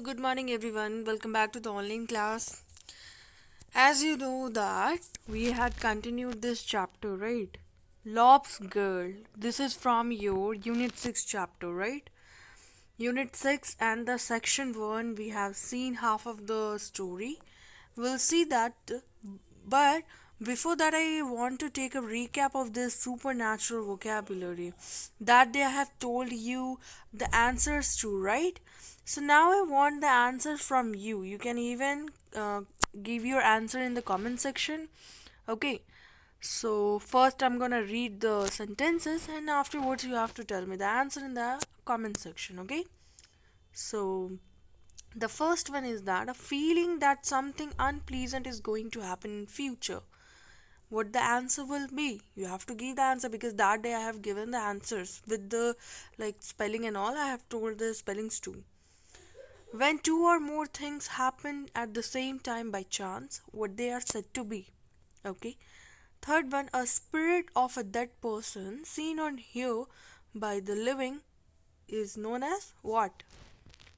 Good morning everyone. Welcome back to the online class. As you know that we had continued this chapter, right? Lob's Girl. This is from your Unit 6 chapter, right? Unit 6 and the section 1 we have seen half of the story. We'll see that, but before that I want to take a recap of this supernatural vocabulary that they have told you the answers to, right? So now I want the answer from you. You can even give your answer in the comment section. Okay, so first I'm gonna read the sentences and afterwards you have to tell me the answer in the comment section. Okay, so the first one is that a feeling that something unpleasant is going to happen in future. What the answer will be? You have to give the answer because that day I have given the answers with the like spelling and all. I have told the spellings too. When two or more things happen at the same time by chance, what they are said to be. Okay. Third one, a spirit of a dead person seen or heard by the living is known as what?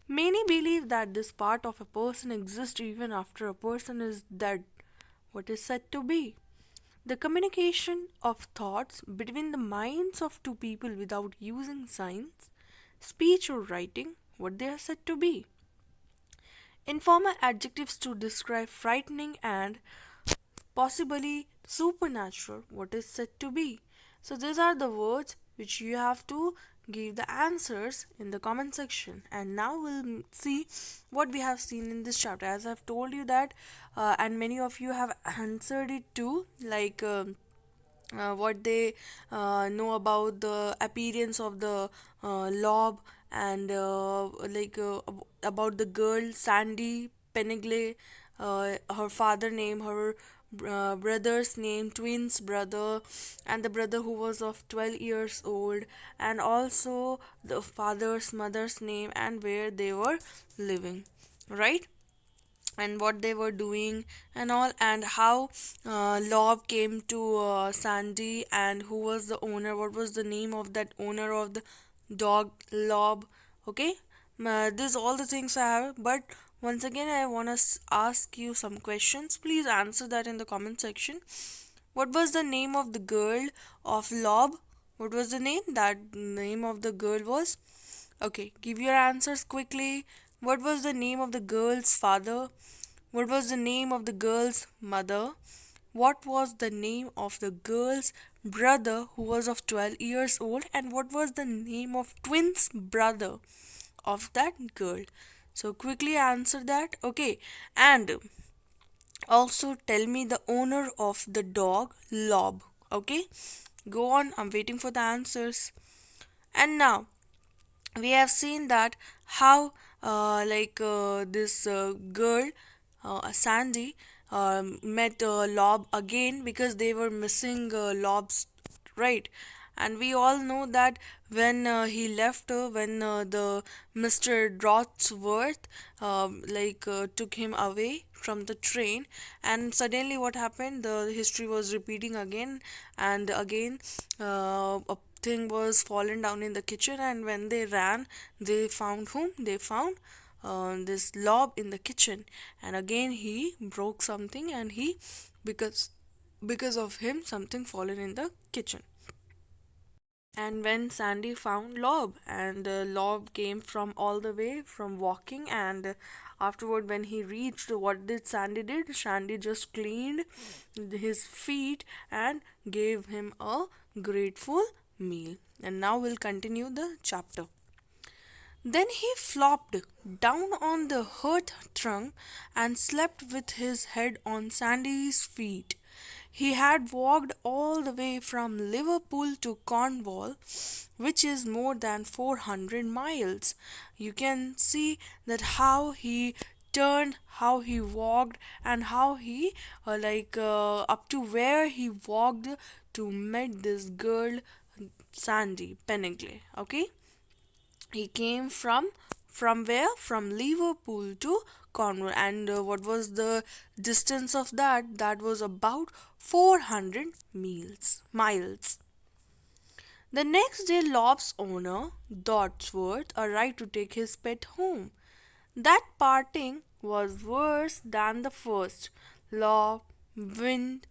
Many believe that this part of a person exists even after a person is dead. What is said to be? The communication of thoughts between the minds of two people without using signs, speech, or writing, what they are said to be. Informal adjectives to describe frightening and possibly supernatural, what is said to be. So, these are the words which you have to give the answers in the comment section. And now we'll see what we have seen in this chapter. As I've told you that, and many of you have answered it too, like. What they know about the appearance of the lob and about the girl Sandy Penigle, her father name, her brother's name, twins brother, and the brother who was of 12 years old, and also the father's mother's name and where they were living, right? And what they were doing and all, and how Lob came to Sandy, and who was the owner, what was the name of that owner of the dog Lob. Okay, this all the things I have, but once again I want to ask you some questions. Please answer that in the comment section. What was the name of the girl of Lob? What was the name? That name of the girl was? Okay, give your answers quickly. What was the name of the girl's father? What was the name of the girl's mother? What was the name of the girl's brother who was of 12 years old? And what was the name of twins brother of that girl? So quickly answer that. Okay. And also tell me the owner of the dog Lob. Okay. Go on. I'm waiting for the answers. And now we have seen that how this girl Sandy met Lob again because they were missing Lob's, right? And we all know that when he left when the Mr. Drotsworth took him away from the train, and suddenly what happened, the history was repeating again and again. A thing was fallen down in the kitchen, and when they ran, they found whom? They found this Lob in the kitchen, and again he broke something, and he because of him something fallen in the kitchen. And when Sandy found Lob, and Lob came from all the way from walking, and afterward when he reached, what did Sandy did? Sandy just cleaned his feet and gave him a grateful meal. And now we'll continue the chapter. Then he flopped down on the hearth trunk and slept with his head on Sandy's feet. He had walked all the way from Liverpool to Cornwall, which is more than 400 miles. You can see that how he turned, how he walked, and how he up to where he walked to meet this girl Sandy Penigle. Okay, he came from where? From Liverpool to Cornwall, and what was the distance of that? That was about 400 miles. The next day, Lob's owner, Dodsworth, arrived to take his pet home. That parting was worse than the first. Law, Wind,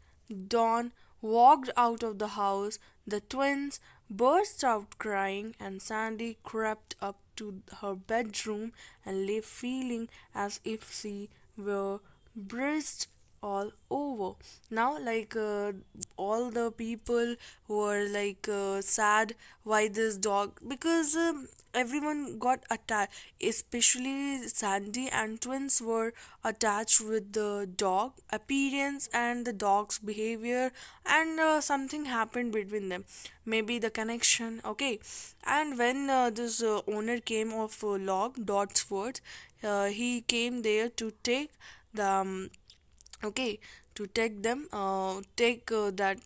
Dawn walked out of the house. The twins burst out crying, and Sandy crept up to her bedroom and lay feeling as if she were bruised all over. Now, all the people were sad why this dog, because everyone got attached, especially Sandy and twins were attached with the dog appearance and the dog's behavior, and something happened between them, maybe the connection. Okay, and when this owner came of log Dotsworth, he came there to take the okay, to take that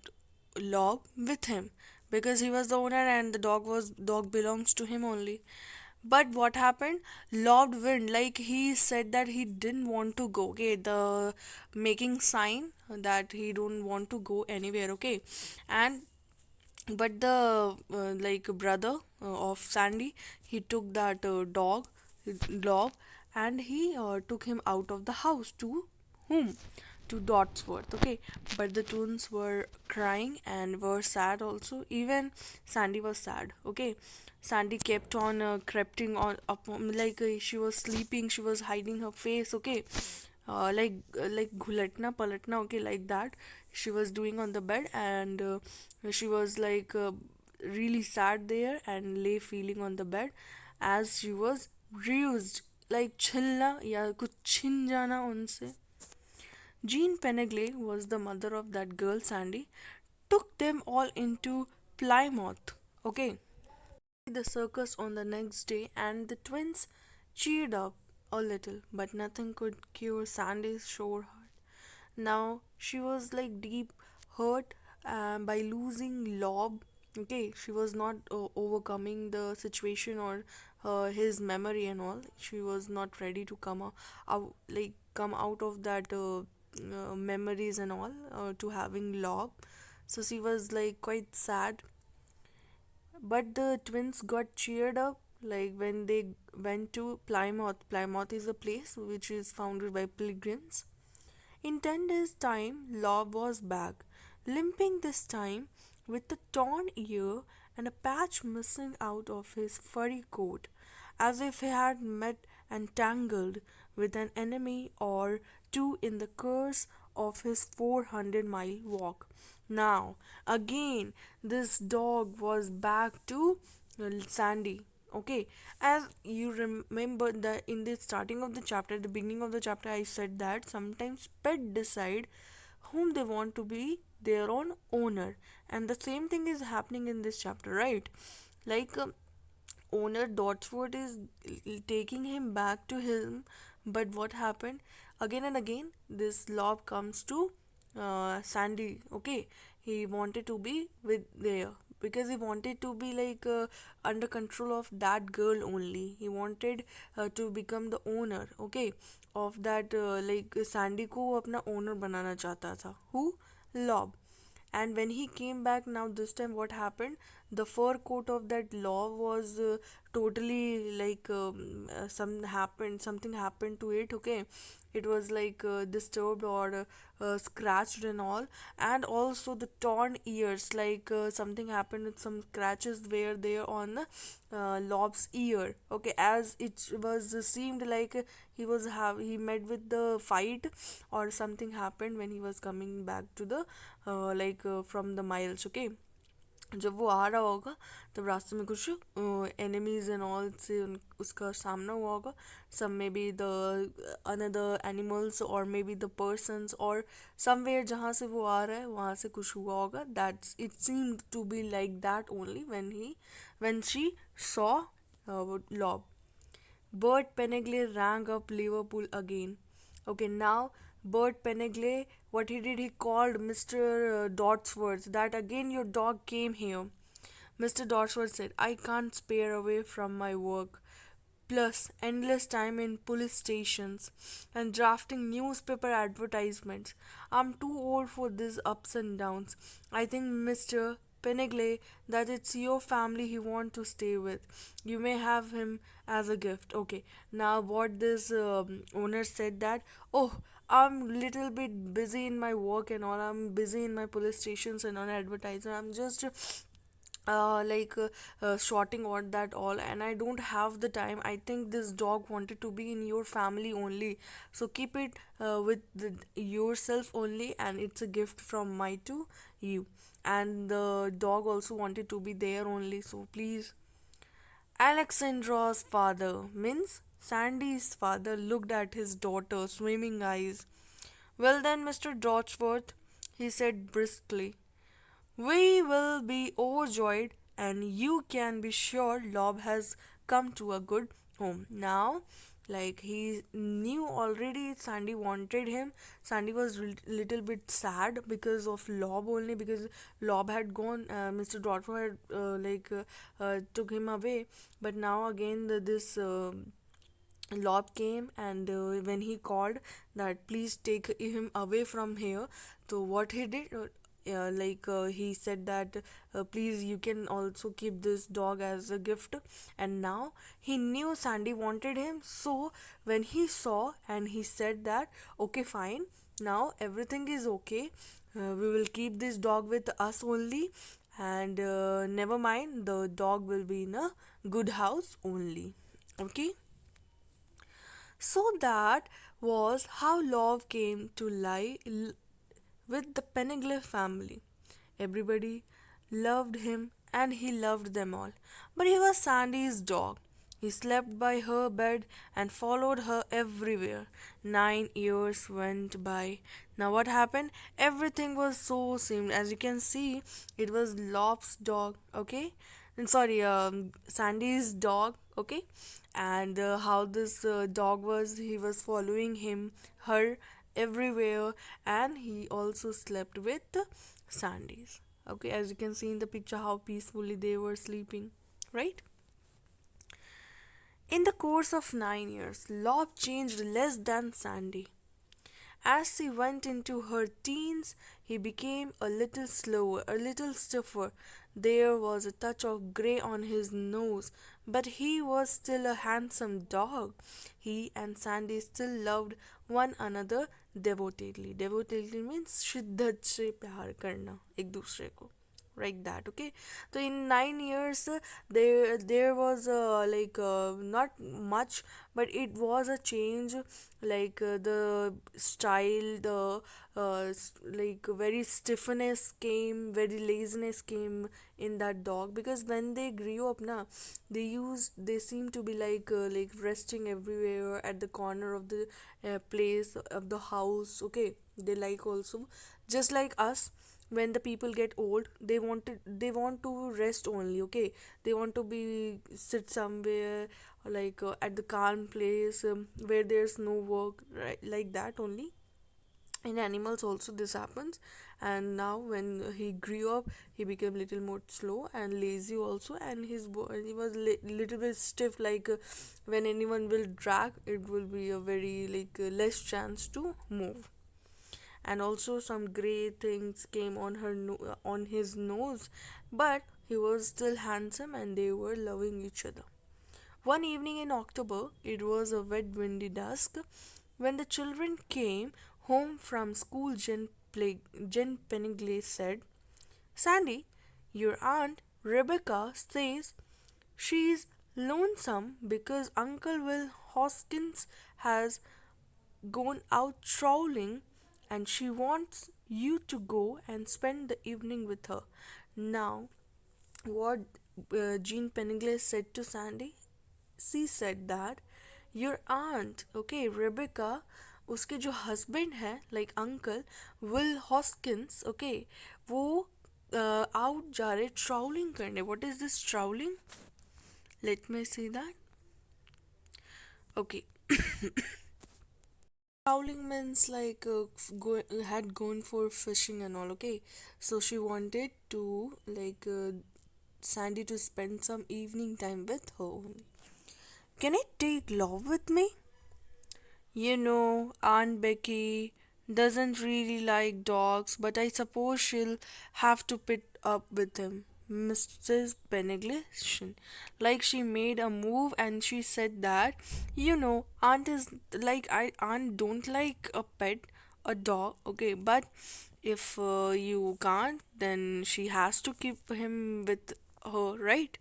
log with him, because he was the owner and the dog belongs to him only. But what happened? Lord Wind, like he said that he didn't want to go. Okay, the making sign that he don't want to go anywhere. Okay, and but the brother of Sandy, he took that dog, and he took him out of the house to whom? To Dotsworth. Okay, but the twins were crying and were sad also. Even Sandy was sad. Okay, Sandy kept on creeping on up, she was sleeping, she was hiding her face. Okay, like ghulatna palatna, okay, like that she was doing on the bed, and she was really sad there and lay feeling on the bed as she was bruised, like chilna या कुछ छिन जाना उनसे. Jean Penegley was the mother of that girl Sandy, took them all into Plymouth. Okay, the circus on the next day, and the twins cheered up a little, but nothing could cure Sandy's sore heart. Now she was like deep hurt by losing Lob. Okay, she was not overcoming the situation or his memory and all. She was not ready to come out of that memories and all to having Lob. So she was like quite sad, but the twins got cheered up like when they went to Plymouth. Plymouth is a place which is founded by pilgrims. In 10 days' time, Lob was back, limping this time with a torn ear and a patch missing out of his furry coat, as if he had met and tangled with an enemy or two in the course of his 400-mile walk. Now, again, this dog was back to Sandy. Okay, as you remember that in the starting of the chapter, the beginning of the chapter, I said that sometimes pet decide whom they want to be their own owner, and the same thing is happening in this chapter, right? Like owner Dotsworth is taking him back to him, but what happened? Again and again, this lob comes to Sandy. Okay, he wanted to be with there because he wanted to be under control of that girl only. He wanted to become the owner. Okay, of that Sandy को वो अपना owner बनाना चाहता था. Who? Lob. And when he came back, now this time what happened, the fur coat of that law was totally something happened to it. Okay, it was disturbed or scratched and all, and also the torn ears, something happened with some scratches were there on Lob's ear. Okay, as it was seemed like he met with the fight or something happened when he was coming back to the from the miles. Okay, जब वो आ रहा होगा तब रास्ते में कुछ enemies and all से उसका सामना हुआ होगा. Some maybe the another animals और मे बी द पर्सन्स और समवेयर जहाँ से वो आ रहा है वहाँ से कुछ हुआ होगा. That's it seem to be like that only when she saw Lob. Bert Penegley rang up Liverpool again. Okay, now Bert Penegley, what he did, he called Mr. Dotsworth that again your dog came here. Mr. Dotsworth said, I can't spare away from my work. Plus, endless time in police stations and drafting newspaper advertisements. I'm too old for these ups and downs. I think Mr. Penigle that it's your family he want to stay with. You may have him as a gift. Okay. Now what this owner said that, oh, I'm little bit busy in my work and all. I'm busy in my police stations and on advertiser. I'm just shorting on that all, and I don't have the time. I think this dog wanted to be in your family only, so keep it with yourself only, and it's a gift from my to you. And the dog also wanted to be there only, so please. Alexandra's father, means Sandy's father, looked at his daughter's swimming eyes. Well then, Mr. Dodsworth, he said briskly, we will be overjoyed, and you can be sure Lob has come to a good home. Now, like he knew already Sandy wanted him. Sandy was little bit sad because of Lob only, because Lob had gone, Mr. Dotford had took him away. But now again, this Lob came, and when he called that please take him away from here, so what he did, he said that please you can also keep this dog as a gift. And now he knew Sandy wanted him, so when he saw and he said that okay fine, now everything is okay, we will keep this dog with us only, and never mind, the dog will be in a good house only. Okay, so that was how love came to lie with the Pennegle family. Everybody loved him and he loved them all. But he was Sandy's dog. He slept by her bed and followed her everywhere. 9 years went by. Now, what happened? Everything was so same. As you can see, it was Lop's dog, okay? And sorry, Sandy's dog, okay? And how this dog was, he was following him, her everywhere, and he also slept with Sandy's. Okay, as you can see in the picture, how peacefully they were sleeping, right? In the course of 9 years, Lob changed less than Sandy. As she went into her teens, he became a little slower, a little stiffer. There was a touch of grey on his nose, but he was still a handsome dog. He and Sandy still loved one another devotedly. Devotedly means शिद्दत से प्यार करना एक दूसरे को, like that. Okay, so in 9 years there was not much, but it was a change, the style, the very stiffness came, very laziness came in that dog, because when they grew up now, they seem to be like resting everywhere at the corner of the place of the house. Okay, they like also, just like us, when the people get old, they want to rest only. Okay, they want to be sit somewhere, at the calm place, where there's no work, right, like that only. In animals also this happens. And now when he grew up, he became little more slow and lazy also, and he was little bit stiff, when anyone will drag, it will be a very less chance to move. And also some gray things came on on his nose, but he was still handsome and they were loving each other. One evening in October, it was a wet windy dusk, when the children came home from school. Jen Penningley said, Sandy, your aunt Rebecca says she's lonesome because Uncle Will Hoskins has gone out trawling, and she wants you to go and spend the evening with her. Now, what Jean Penningley said to Sandy? She said that your aunt, okay, Rebecca, उसके जो husband है like uncle will हॉस्किंस, okay, वो out जा रहे travelling करने. What is this travelling? Let me see that. Okay, Prowling means had gone for fishing and all. Okay, so she wanted to Sandy to spend some evening time with her only. Can I take Love with me? Aunt Becky doesn't really like dogs, but I suppose she'll have to up with him, Mrs. Benediction. Like she made a move and she said that, Aunt is like Aunt don't like a pet, a dog, okay, but if you can't, then she has to keep him with her, right?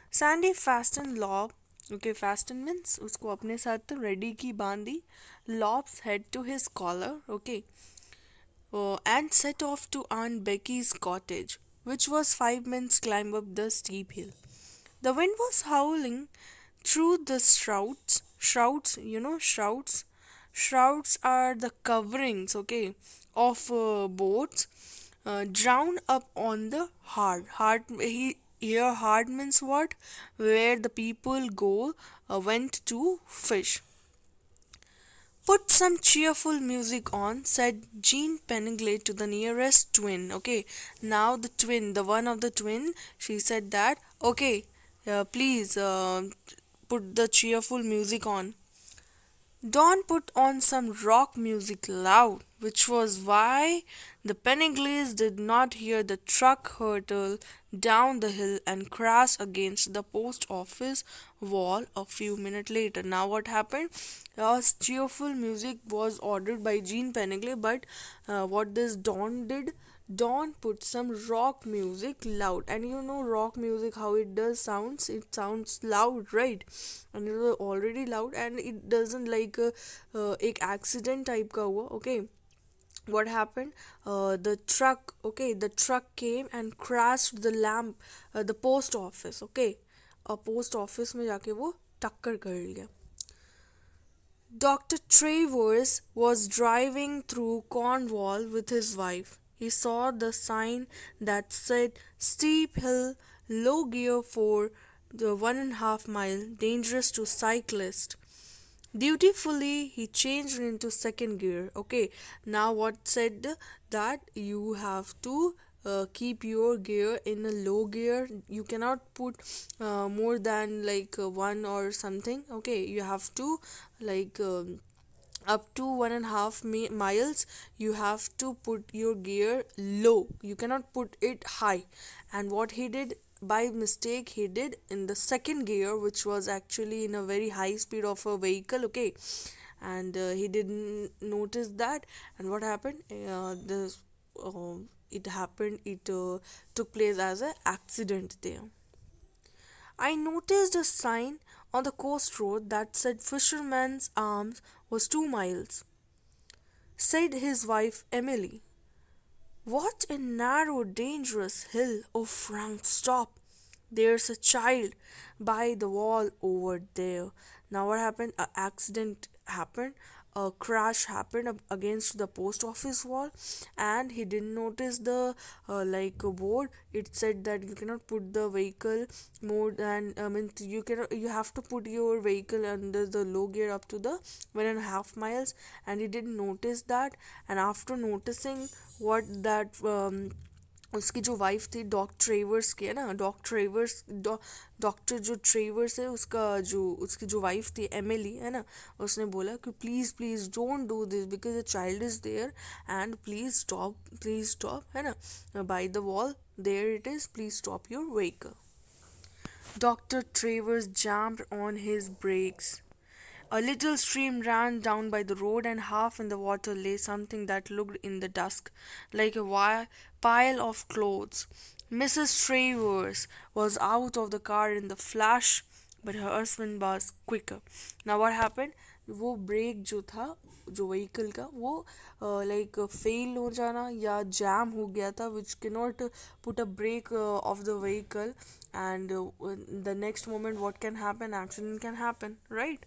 Sandy fastened Lob, okay, fasten means उसको अपने साथ ready की बांधी, Lob's head to his collar, okay, and set off to Aunt Becky's cottage, which was 5 minutes' climb up the steep hill. The wind was howling through the shrouds. Shrouds, shrouds. Shrouds are the coverings, okay, of boats, drowned up on the hard. Here, hard means what? Where the people went to fish. Put some cheerful music on, said Jean Pennigley to the nearest twin. Okay, now the twin, the one of the twin, she said that, okay, please put the cheerful music on. Don put on some rock music loud, which was why the Pennigleys did not hear the truck hurtle down the hill and crash against the post office wall a few minutes later. Now, what happened? Cheerful music was ordered by Jean Pennigley, but what this Don did? Don put some rock music loud, and rock music how it does sounds. It sounds loud, right? And it was already loud, and it doesn't like एक accident type का हुआ. Okay, what happened? The truck came and crashed the lamp, the post office. Okay, post office में जाके वो टक्कर कर लिया. Dr. Travers was driving through Cornwall with his wife. He saw the sign that said steep hill, low gear for the 1.5 mile, dangerous to cyclists. Dutifully, he changed into second gear. Okay, now what said that you have to keep your gear in a low gear. You cannot put more than like one or something. Okay, you have to like. Up to 1.5 miles you have to put your gear low, you cannot put it high. And what he did, by mistake he did in the second gear, which was actually in a very high speed of a vehicle. Okay, and he didn't notice that. And what happened, it took place as an accident there. I noticed a sign on the coast road that said Fisherman's Arms was 2 miles, said his wife Emily. What a narrow, dangerous hill! Oh, Frank, stop! There's a child by the wall over there. Now, what happened? An accident happened. A crash happened against the post office wall, and he didn't notice the like a board. It said that you cannot put the vehicle more than, I mean, you have to put your vehicle under the low gear up to the 1.5 miles, and he didn't notice that. And after noticing what that उसकी जो wife थी dock ट्रेवर्स की, है ना, doctor जो ट्रेवर्स है उसका जो उसकी जो वाइफ थी एमिली, है ना, उसने बोला कि please please don't do this because the child is there and please stop, है ना, by the wall there it is, please stop your vehicle. Dr. Travers jammed on his brakes. A little stream ran down by the road, and half in the water lay something that looked in the dusk like a pile of clothes. Mrs. Travers was out of the car in the flash, but her husband was quicker. Now what happened? वो break जो था, जो vehicle का, वो like fail हो जाना या jam हो गया था, विच के not put a break of the vehicle, and the next moment what can happen, accident can happen, right?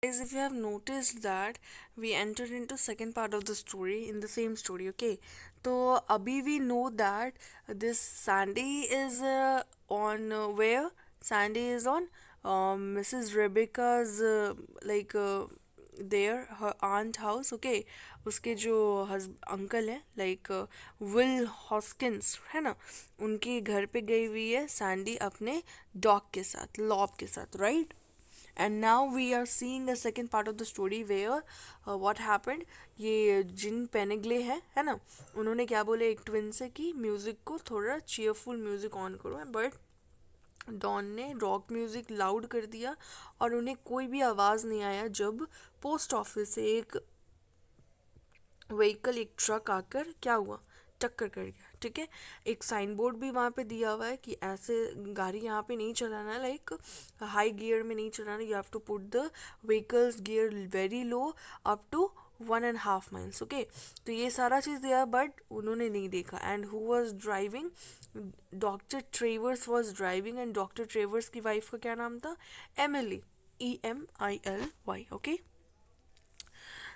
Guys, if you have noticed that we entered into second part of the story in the same story. Okay, so abhi we know that this Sandy is on where Sandy is on Mrs. Rebecca's there her aunt house. Okay, उसके जो uncle है like will हॉस्किंस, है ना, उनके घर पे गई हुई है सैंडी अपने डॉग के साथ, लॉब के साथ, right? And now we are seeing the second part of the story where what happened. ये जिन पेनिग्ले है ना, उन्होंने क्या बोले एक ट्विन से कि म्यूजिक को थोड़ा चीयरफुल म्यूजिक ऑन करो, बट डॉन ने रॉक म्यूजिक लाउड कर दिया और उन्हें कोई भी आवाज़ नहीं आया जब पोस्ट ऑफिस से एक व्हीकल, एक ट्रक आकर क्या हुआ, टक्कर कर गया. ठीक है. एक साइन बोर्ड भी वहाँ पे दिया हुआ है कि ऐसे गाड़ी यहाँ पे नहीं चलाना, लाइक हाई गियर में नहीं चलाना, you have to put the vehicles gear very low up to 1.5 miles. Okay. तो ये सारा चीज़ दिया बट उन्होंने नहीं देखा. And who was driving, doctor Travers was driving. And doctor Travers की वाइफ का क्या नाम था, Emily, EMILY. Okay.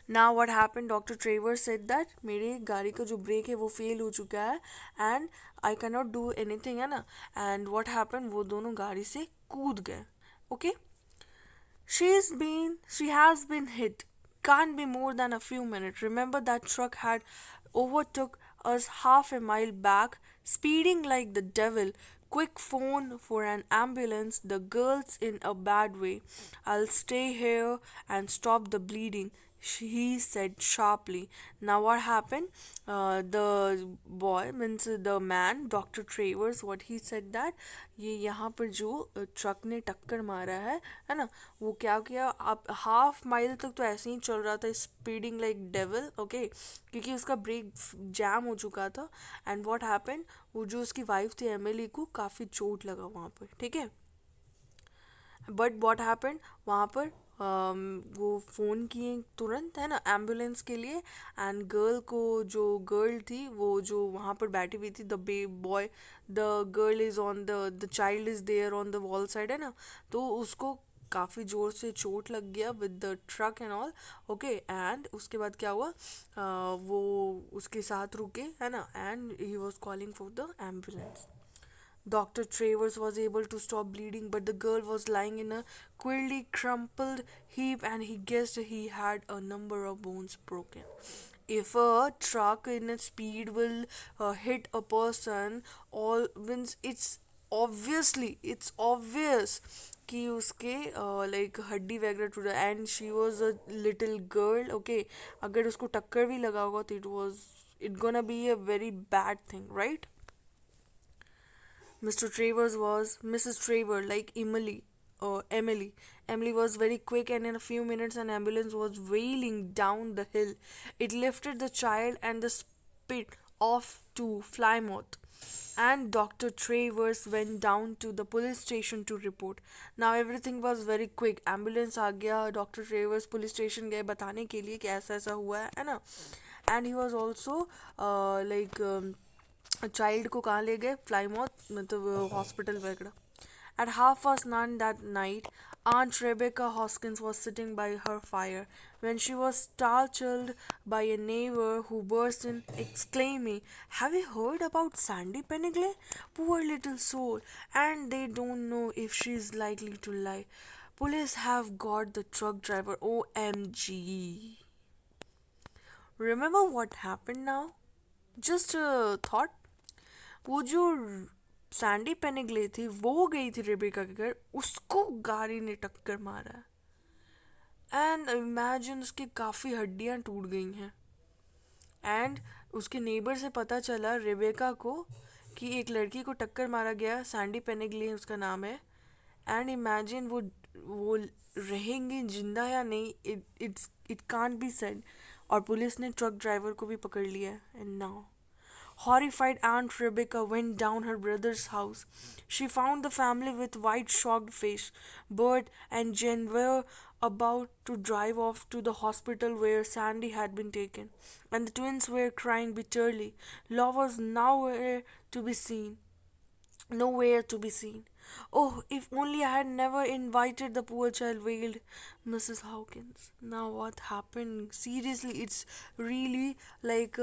Now what happened, doctor Trevor said that मेरी गाड़ी का जो ब्रेक है वो फेल हो चुका है and I can not do anything, है ना. एंड व्हाट हैपेंड, वो दोनों गाड़ी से कूद गए. Okay. She has been hit. Can't be more than a few minutes. Remember that truck had overtook us half a mile back, speeding like the devil. Quick phone for an ambulance. The girl's in a bad way. I'll stay here and stop the bleeding, he said sharply. Now what happened? The boy, means the man, Dr. Travers, what he said that ये यहाँ पर जो truck ने टक्कर मारा है ना, वो क्या किया, आप हाफ माइल तक तो ऐसे ही चल रहा था स्पीडिंग लाइक डेविल. ओके. क्योंकि उसका ब्रेक जैम हो चुका था. एंड व्हाट हैपेंड, वो जो उसकी वाइफ थी एमिली को काफ़ी चोट लगा वहाँ पर. ठीक है. बट व्हाट हैपेंड, वहाँ पर वो फ़ोन किए तुरंत, है ना, एम्बुलेंस के लिए. एंड गर्ल को, जो गर्ल थी वो जो वहाँ पर बैठी हुई थी, the boy, the girl is on the child is there on the wall side, है ना. तो उसको काफ़ी ज़ोर से चोट लग गया with the truck and all. Okay. And उसके बाद क्या हुआ, वो उसके साथ रुके, है ना, and he was calling for the ambulance. Dr. Travers was able to stop bleeding, but the girl was lying in a queerly crumpled heap, and he guessed he had a number of bones broken. If a truck in a speed will hit a person, all means it's obvious कि उसके like हड्डी वगैरह टूटा. And she was a little girl. Okay. अगर उसको टक्कर भी लगा होगा तो it gonna be a very bad thing, right. Mr. Travers was Mrs. Traver, like Emily or Emily. Emily was very quick, and in a few minutes, an ambulance was wailing down the hill. It lifted the child and the spit off to Plymouth. And Dr. Travers went down to the police station to report. Now everything was very quick. Ambulance आ गया, Dr. Travers police station गए बताने के लिए कि ऐसा ऐसा हुआ है ना. And he was also like child को कहाँ ले गए, प्लाईमाउथ, मतलब हॉस्पिटल वगैरह. At 9:30 that night, Aunt Rebecca Hoskins was sitting by her fire when she was startled by a neighbor who burst in, exclaiming, "Have you heard about Sandy Penigle? Poor little soul, and they don't know if she's likely to lie. Police have got the truck driver. OMG." Remember what happened now? Just a thought. वो जो Sandy पेनिग्ले थी वो गई थी Rebecca के घर, उसको गाड़ी ने टक्कर मारा. एंड इमेजिन उसकी काफ़ी हड्डियां टूट गई हैं. एंड उसके नेबर से पता चला रेबेका को कि एक लड़की को टक्कर मारा गया, सैंडी पेनिग्ले उसका नाम है. एंड इमेजिन वो रहेंगी जिंदा या नहीं, इट कांट बी सेड. और पुलिस ने ट्रक ड्राइवर को भी पकड़ लिया. And now horrified Aunt Rebecca went down her brother's house. She found the family with white shocked face. Bert and Jen were about to drive off to the hospital where Sandy had been taken, and the twins were crying bitterly. Law was nowhere to be seen. "Oh, if only I had never invited the poor child," wailed Mrs. Hawkins. Now, what happened? Seriously, it's really like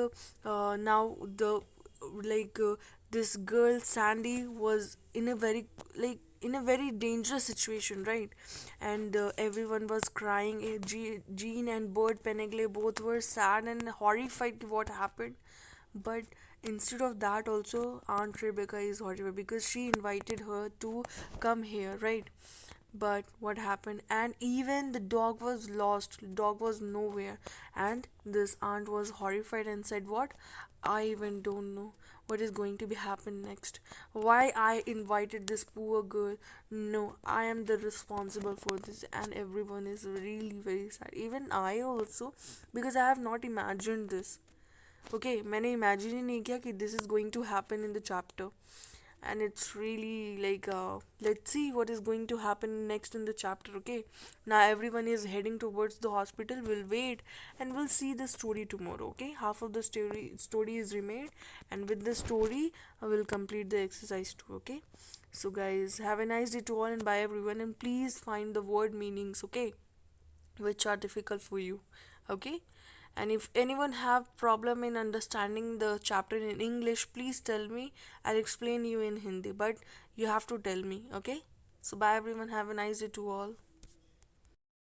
now this girl Sandy was in a very dangerous situation, right? And everyone was crying. Jean and Bert Penigle both were sad and horrified what happened. But instead of that, also Aunt Rebecca is horrified because she invited her to come here, right? But what happened? And even the dog was lost, dog was nowhere. And this aunt was horrified and said, what? I even don't know what is going to be happen next. Why I invited this poor girl? No, I am the responsible for this, and everyone is really very sad. Even I also, because I have not imagined this. Okay, मैंने imagine ही नहीं किया कि this is going to happen in the chapter. And it's really like, let's see what is going to happen next in the chapter. Okay, now everyone is heading towards the hospital. We'll wait and we'll see the story tomorrow. Okay, half of the story is remade, and with the story I will complete the exercise too. Okay, so guys, have a nice day to all, and bye everyone, and please find the word meanings, okay, which are difficult for you. Okay, and if anyone have problem in understanding the chapter in English, please tell me. I'll explain you in Hindi, but you have to tell me. Okay, so bye everyone, have a nice day to all.